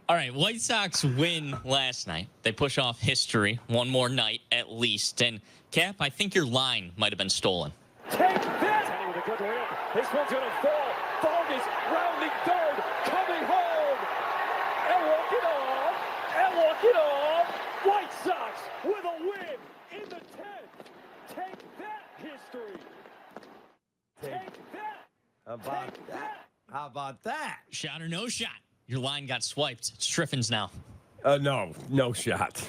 All right, White Sox win last night. They push off history one more night at least. And, Cap, I think your line might have been stolen. Take that! With a good limp. This one's going to fall. Vargas rounding third, coming home. And walk it off. White Sox with a win in the 10th. Take that, history. Take that. How about that? Shot or no shot? Your line got swiped. It's Triffin's now. No shot.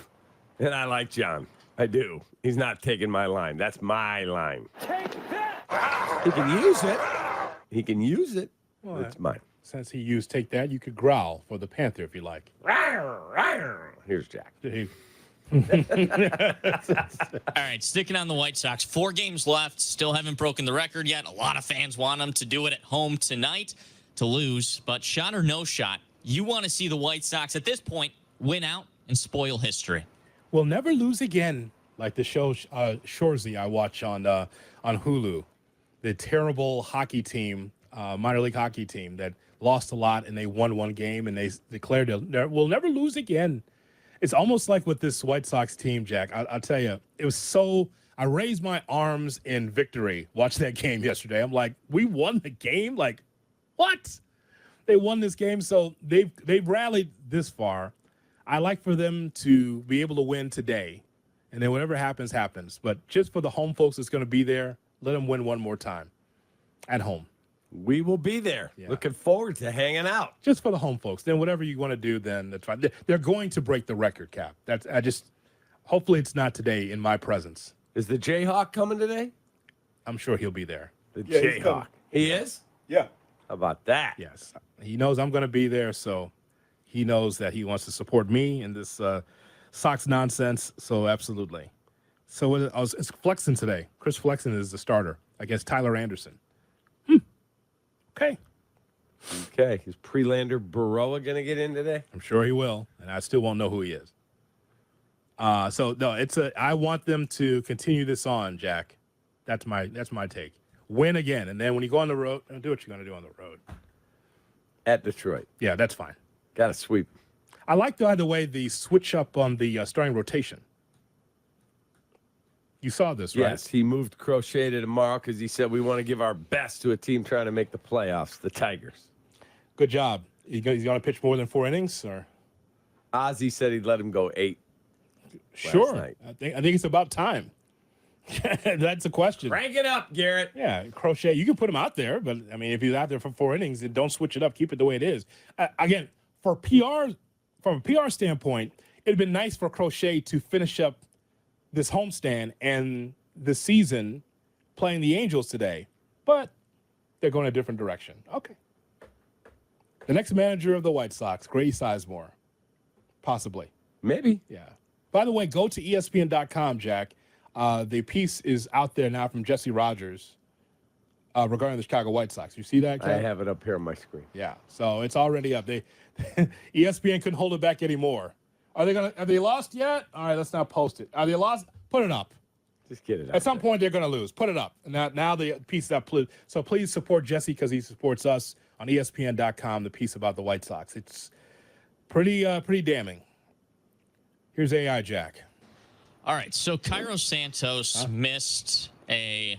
And I like John. I do. He's not taking my line. That's my line. Take that. He can use it. Well, It's mine. Since he used take that, you could growl for the Panther if you like. Here's Jack. All right, sticking on the White Sox. 4 games left. Still haven't broken the record yet. A lot of fans want them to do it at home tonight to lose. But shot or no shot, you want to see the White Sox at this point win out and spoil history. We'll never lose again, like the show Shorzy I watch on Hulu. The terrible hockey team, minor league hockey team that lost a lot and they won one game and they declared we'll never lose again. It's almost like with this White Sox team, Jack. I'll tell you, it was so. I raised my arms in victory. Watch that game yesterday. I'm like, we won the game. Like, what? They won this game, so they've rallied this far. I like for them to be able to win today, and then whatever happens, happens. But just for the home folks that's going to be there, let them win one more time at home. We will be there. Yeah. Looking forward to hanging out. Just for the home folks. Then whatever you want to do, then that's fine. They're going to break the record, Cap. Hopefully it's not today in my presence. Is the Jayhawk coming today? I'm sure he'll be there. The Yeah, he's Jayhawk. coming. He is? Yeah. How about that? Yes. He knows I'm going to be there, so he knows that he wants to support me in this Sox nonsense, so absolutely. So it's Flexen today. Chris Flexen is the starter against Tyler Anderson. Okay. Okay. Is Prelander Baroa going to get in today? I'm sure he will, and I still won't know who he is. So no, I want them to continue this on, Jack. That's my take. Win again, and then when you go on the road, do what you're going to do on the road. At Detroit. Yeah, that's fine. Got to sweep. I like the way the switch up on the starting rotation. You saw this, right? Yes, he moved Crochet to tomorrow because he said we want to give our best to a team trying to make the playoffs, the Tigers. Good job. He's going to pitch more than 4 innings, or? Ozzie said he'd let him go 8. Sure. night. I think it's about time. That's a question. Crank it up, Garrett. Yeah, Crochet. You can put him out there, but I mean, if he's out there for 4 innings, then don't switch it up. Keep it the way it is. Again, from a PR standpoint, it'd been nice for Crochet to finish up this homestand and the season playing the Angels today, but they're going a different direction. Okay. The next manager of the White Sox, Grady Sizemore, possibly. Maybe. Yeah. By the way, go to ESPN.com, Jack. The piece is out there now from Jesse Rogers regarding the Chicago White Sox. You see that, Cap? I have it up here on my screen. Yeah. So it's already up. ESPN couldn't hold it back anymore. Are they lost yet? All right, let's not post it. Are they lost? Put it up. Just get it up. At some point, they're going to lose. Put it up. Now the piece is up. So please support Jesse because he supports us on ESPN.com, the piece about the White Sox. It's pretty damning. Here's AI Jack. All right, so Cairo Santos missed a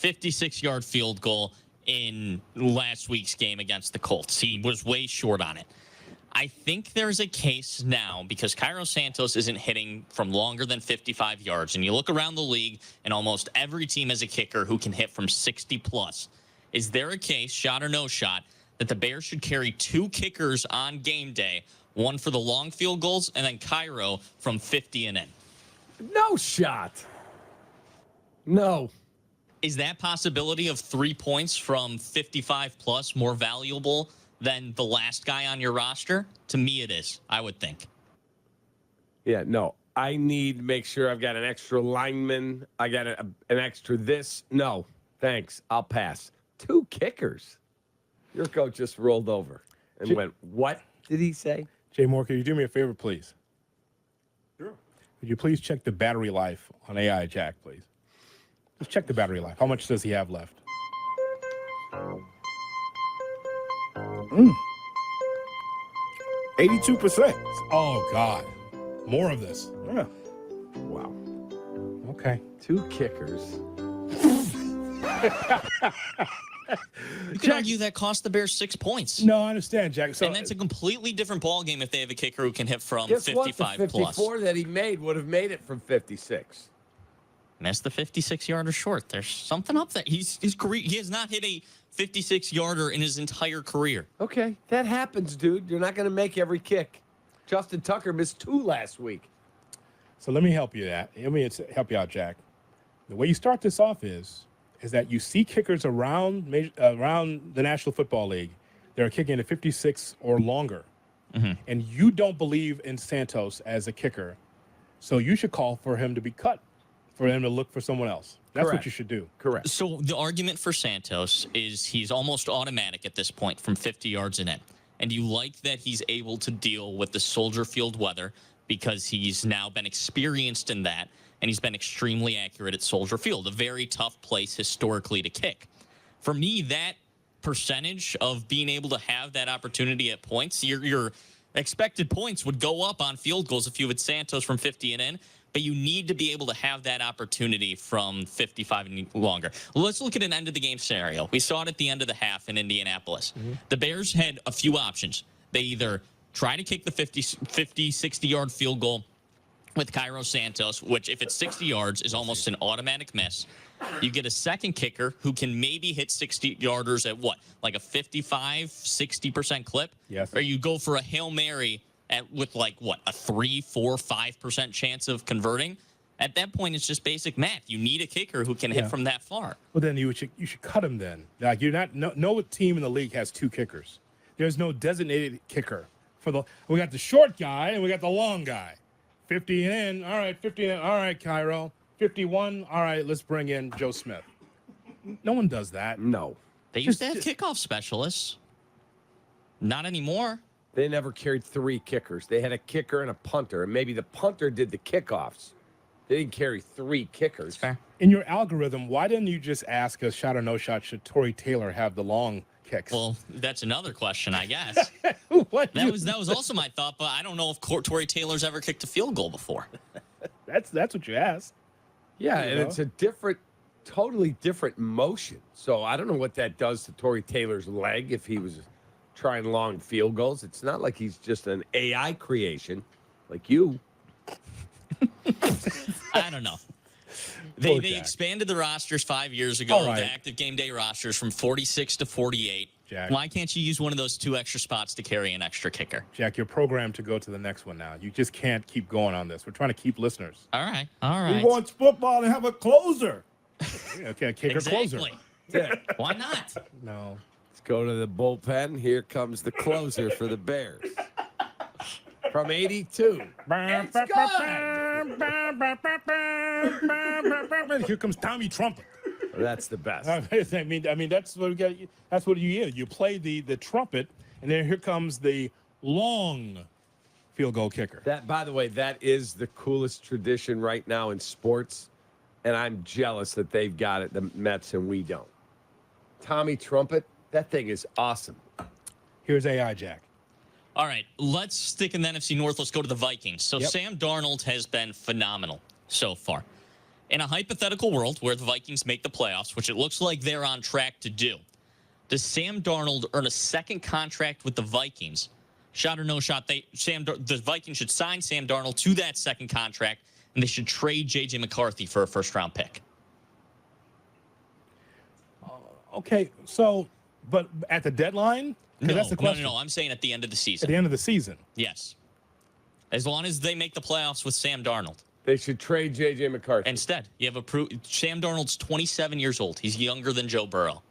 56-yard field goal in last week's game against the Colts. He was way short on it. I think there's a case now because Cairo Santos isn't hitting from longer than 55 yards. And you look around the league, and almost every team has a kicker who can hit from 60+. Is there a case, shot or no shot, that the Bears should carry 2 kickers on game day, one for the long field goals and then Cairo from 50 and in? No shot. No. Is that possibility of 3 points from 55+ more valuable than the last guy on your roster? To me, it is, I would think. Yeah, no. I need to make sure I've got an extra lineman. I got an extra this. No, thanks. I'll pass. 2 kickers. Your coach just rolled over and went, what did he say? Jay Moore, could you do me a favor, please? Sure. Would you please check the battery life on AI Jack, please? Just check the battery life. How much does he have left? 82%. Oh, God. More of this. Yeah. Wow. Okay. 2 kickers. You could argue that cost the Bears 6 points. No, I understand, Jack. So, And that's a completely different ballgame if they have a kicker who can hit from Guess what? The 55 54 plus. that he made would have made it from 56. Missed the 56-yarder short. There's something up there. His career, he has not hit a 56-yarder in his entire career. Okay, that happens, dude. You're not going to make every kick. Justin Tucker missed 2 last week. so let me help you help you out, Jack. The way you start this off is that you see kickers around the National Football League that are kicking at 56 or longer. And you don't believe in Santos as a kicker. So you should call for him to be cut, for them to look for someone else. That's Correct. what you should do. Correct. So the argument for Santos is he's almost automatic at this point from 50 yards and in. And you like that he's able to deal with the Soldier Field weather because he's now been experienced in that, and he's been extremely accurate at Soldier Field, a very tough place historically to kick. For me, that percentage of being able to have that opportunity at points, your expected points would go up on field goals if you had Santos from 50 and in, but you need to be able to have that opportunity from 55 and longer. Let's look at an end-of-the-game scenario. We saw it at the end of the half in Indianapolis. The Bears had a few options. They either try to kick the 50, 60-yard field goal with Cairo Santos, which if it's 60 yards is almost an automatic miss. You get a second kicker who can maybe hit 60-yarders at what? Like a 55, 60% clip? Yes. Or you go for a Hail Mary with like what, a 3, 4, 5% chance of converting. At that point, it's just basic math. You need a kicker who can hit from that far. Well, then you should cut him then. Like you're not no team in the league has 2 kickers. There's no designated kicker we got the short guy and we got the long guy. 50 and in. All right, 50 and in. All right, Cairo. 51. All right, let's bring in Joe Smith. No one does that. No. They used to have kickoff specialists. Not anymore. They never carried 3 kickers. They had a kicker and a punter, and maybe the punter did the kickoffs. They didn't carry 3 kickers. That's fair. In your algorithm, why didn't you just ask a shot or no shot? Should Torrey Taylor have the long kicks? Well, that's another question, I guess. What? That was also my thought, but I don't know if Torrey Taylor's ever kicked a field goal before. That's what you asked. Yeah, You and know? it's a totally different motion. So I don't know what that does to Torrey Taylor's leg if he was trying long field goals. It's not like he's just an AI creation like you. I don't know. Poor They Jack. expanded the rosters 5 years ago, All right. the active game day rosters from 46 to 48. Jack. Why can't you use one of those 2 extra spots to carry an extra kicker? Jack, you're programmed to go to the next one now. You just can't keep going on this. We're trying to keep listeners. All right. All He right. wants football to have a closer. Okay, kicker closer. Exactly. Yeah. Why not? No. Let's go to the bullpen. Here comes the closer for the Bears. From 82. It's Here comes Tommy Trumpet. That's the best. I mean, that's what we got. That's what you get. You play the trumpet, and then here comes the long field goal kicker. That, by the way, that is the coolest tradition right now in sports, and I'm jealous that they've got it, the Mets, and we don't. Tommy Trumpet, that thing is awesome. Here's AI Jack. All right, let's stick in the NFC North. Let's go to the Vikings. So Yep. Sam Darnold has been phenomenal so far. In a hypothetical world where the Vikings make the playoffs, which it looks like they're on track to do, does Sam Darnold earn a second contract with the Vikings? Shot or no shot, the Vikings should sign Sam Darnold to that second contract, and they should trade J.J. McCarthy for a first-round pick. Okay, so, but at the deadline? 'Cause No, that's the question. no. I'm saying at the end of the At season. the end of the season. Yes. As long as they make the playoffs with Sam Darnold. They should trade J.J. McCarthy. Instead, you have Sam Darnold's 27 years old. He's younger than Joe Burrow.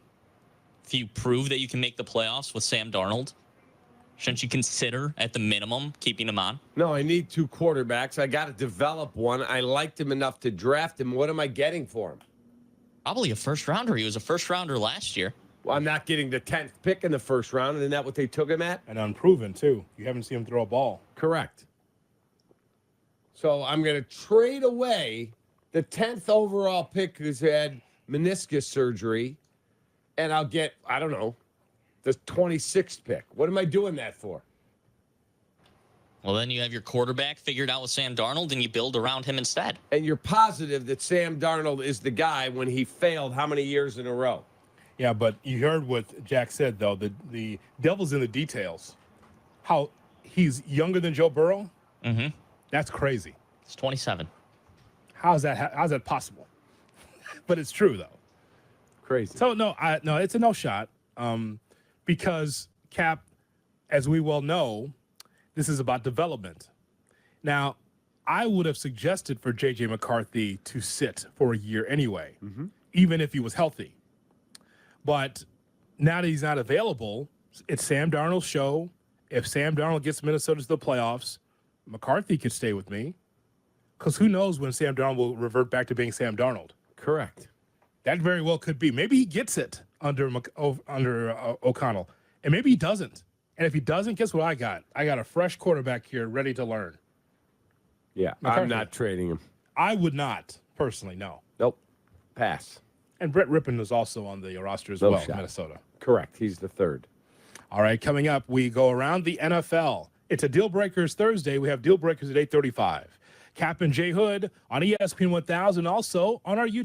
If you prove that you can make the playoffs with Sam Darnold, shouldn't you consider, at the minimum, keeping him on? No, I need 2 quarterbacks. I got to develop one. I liked him enough to draft him. What am I getting for him? Probably a first-rounder. He was a first-rounder last year. Well, I'm not getting the 10th pick in the first round. Isn't that what they took him at? And unproven, too. You haven't seen him throw a ball. Correct. So I'm going to trade away the 10th overall pick who's had meniscus surgery, and I'll get, I don't know, the 26th pick. What am I doing that for? Well, then you have your quarterback figured out with Sam Darnold, and you build around him instead. And you're positive that Sam Darnold is the guy when he failed how many years in a row? Yeah, but you heard what Jack said, though. The devil's in the details. How he's younger than Joe Burrow? Mm-hmm. That's crazy. It's 27. How's that possible? But it's true, though. Crazy. So, no, it's a no shot because, Cap, as we well know, this is about development. Now, I would have suggested for J.J. McCarthy to sit for a year anyway, even if he was healthy. But now that he's not available, it's Sam Darnold's show. If Sam Darnold gets Minnesota to the playoffs, McCarthy could stay with me. Because who knows when Sam Darnold will revert back to being Sam Darnold. Correct. That very well could be. Maybe he gets it under O'Connell, and maybe he doesn't. And if he doesn't, guess what I got? I got a fresh quarterback here ready to learn. Yeah, McCarthy. I'm not trading him. I would not, personally, no. Nope. Pass. And Brett Rippon is also on the roster as No well, shot. Minnesota. Correct. He's the third. All right, coming up, we go around the NFL. It's a Deal Breakers Thursday. We have Deal Breakers at 8:35. Cap and J Hood on ESPN 1000, also on our YouTube.